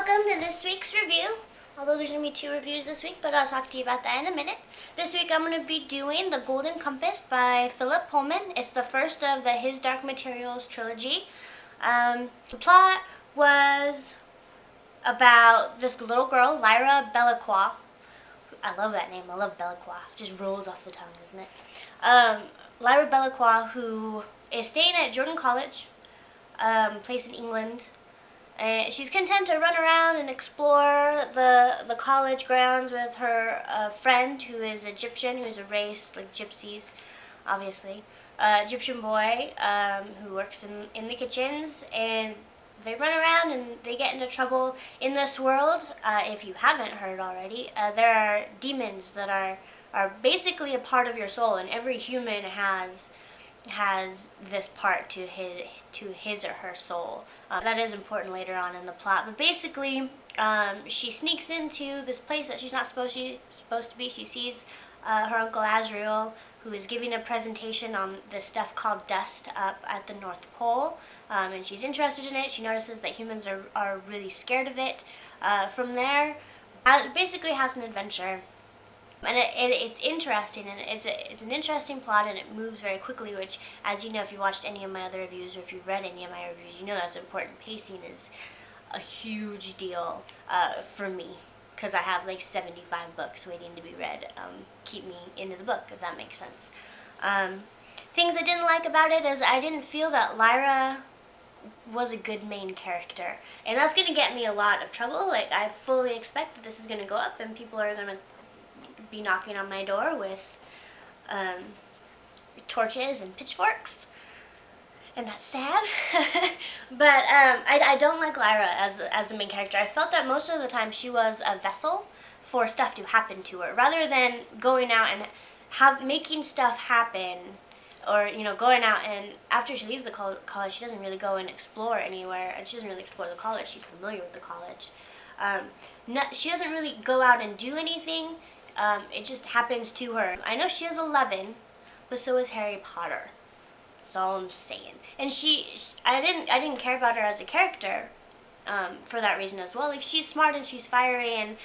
welcome to this week's review. Although there's going to be 2 reviews this week, but I'll talk to you about that in a minute. This week I'm going to be doing The Golden Compass by Phillip Pullman. It's the first of the His Dark Materials trilogy. The plot was about this little girl, Lyra Belacqua. I love that name. I love Belacqua. It just rolls off the tongue, doesn't it? Lyra Belacqua, who is staying at Jordan College, place in England. And she's content to run around and explore the college grounds with her friend who is Egyptian, who is a race like gypsies, obviously. Egyptian boy who works in the kitchens, and they run around and they get into trouble in this world. If you haven't heard already, there are demons that are basically a part of your soul, and every human has this part to his or her soul. That is important later on in the plot. But basically, she sneaks into this place that she's not supposed to be. She sees her uncle Azrael, who is giving a presentation on this stuff called dust up at the North Pole, and she's interested in it. She notices that humans are really scared of it. From there, basically has an adventure. And it's interesting, and it's an interesting plot, and it moves very quickly, which, as you know, if you watched any of my other reviews, or if you've read any of my reviews, you know that's important. Pacing is a huge deal for me, because I have like 75 books waiting to be read. Keep me into the book, if that makes sense. Things I didn't like about it is I didn't feel that Lyra was a good main character, and that's going to get me a lot of trouble. Like, I fully expect that this is going to go up, and people are going to be knocking on my door with torches and pitchforks, and that's sad. But I don't like Lyra as the main character. I felt that most of the time she was a vessel for stuff to happen to her, rather than going out and making stuff happen, or going out, and after she leaves the college, she doesn't really go and explore anywhere, and she doesn't really explore the college. She's familiar with the college. She doesn't really go out and do anything. It just happens to her. I know she is 11, but so is Harry Potter. That's all I'm saying. And I didn't care about her as a character for that reason as well. Like, she's smart and she's fiery, and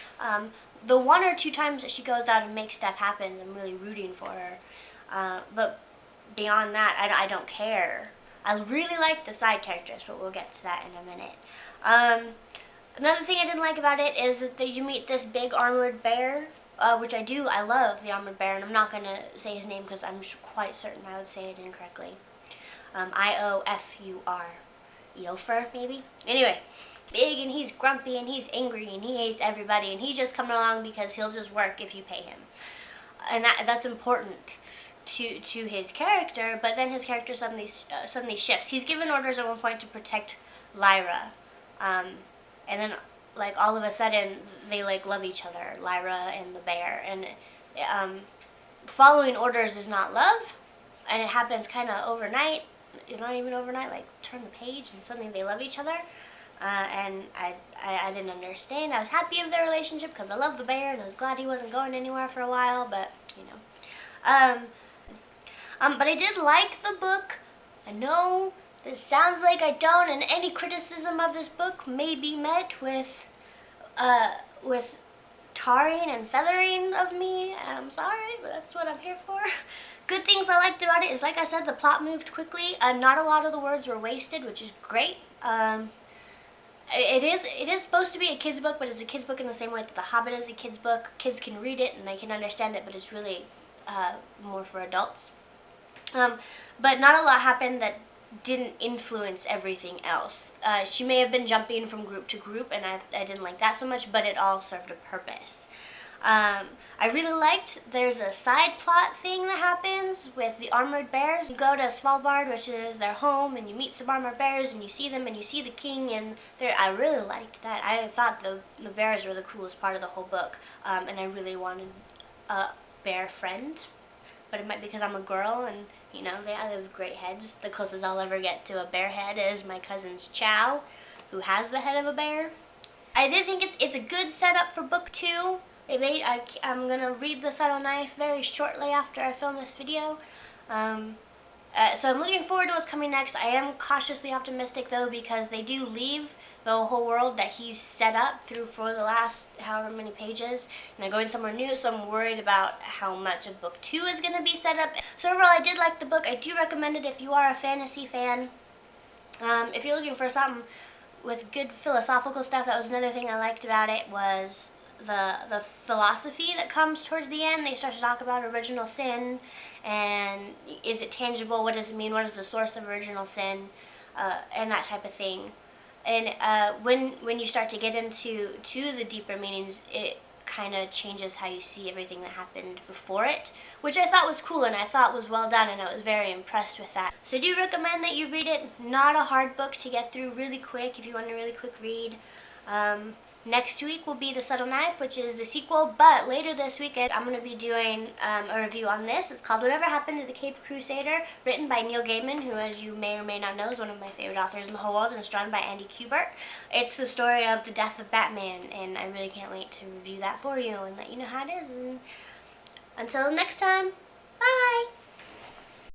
the 1 or 2 times that she goes out and makes stuff happen, I'm really rooting for her. But beyond that, I don't care. I really like the side characters, but we'll get to that in a minute. Another thing I didn't like about it is that you meet this big armored bear. Which I do. I love the armored bear, and I'm not going to say his name because I'm quite certain I would say it incorrectly. Iofur. Eofur, maybe? Anyway, big, and he's grumpy, and he's angry, and he hates everybody, and he's just coming along because he'll just work if you pay him. And that's important to his character, but then his character suddenly shifts. He's given orders at one point to protect Lyra, and then, like, all of a sudden, they, like, love each other, Lyra and the bear, and following orders is not love, and it happens kind of overnight, not even overnight, like, turn the page, and suddenly they love each other, and I didn't understand. I was happy with their relationship, because I love the bear, and I was glad he wasn't going anywhere for a while, but, but I did like the book. I know this sounds like I don't, and any criticism of this book may be met with tarring and feathering of me. I'm sorry, but that's what I'm here for. Good things I liked about it is, like I said, the plot moved quickly. Not a lot of the words were wasted, which is great. It is supposed to be a kid's book, but it's a kid's book in the same way that The Hobbit is a kid's book. Kids can read it and they can understand it, but it's really more for adults. But not a lot happened that didn't influence everything else. She may have been jumping from group to group, and I didn't like that so much, but it all served a purpose. I really liked, there's a side plot thing that happens with the armored bears. You go to Svalbard, which is their home, and you meet some armored bears, and you see them, and you see the king, and I really liked that. I thought the bears were the coolest part of the whole book, and I really wanted a bear friend. But it might be because I'm a girl, and, they have great heads. The closest I'll ever get to a bear head is my cousin's Chow, who has the head of a bear. I did think it's a good setup for book 2. I'm going to read The Subtle Knife very shortly after I film this video. So I'm looking forward to what's coming next. I am cautiously optimistic though, because they do leave the whole world that he's set up through for the last however many pages, and they're going somewhere new, so I'm worried about how much of book 2 is going to be set up. So overall, I did like the book. I do recommend it if you are a fantasy fan. If you're looking for something with good philosophical stuff, that was another thing I liked about it, was the philosophy that comes towards the end. They start to talk about original sin, and is it tangible? What does it mean? What is the source of original sin? And that type of thing. And when you start to get into the deeper meanings, it kind of changes how you see everything that happened before it, which I thought was cool and I thought was well done, and I was very impressed with that. So I do recommend that you read it. Not a hard book to get through, really quick if you want a really quick read. Next week will be The Subtle Knife, which is the sequel, but later this weekend I'm going to be doing a review on this. It's called Whatever Happened to the Caped Crusader, written by Neil Gaiman, who, as you may or may not know, is one of my favorite authors in the whole world, and it's drawn by Andy Kubert. It's the story of the death of Batman, and I really can't wait to review that for you and let you know how it is. And until next time.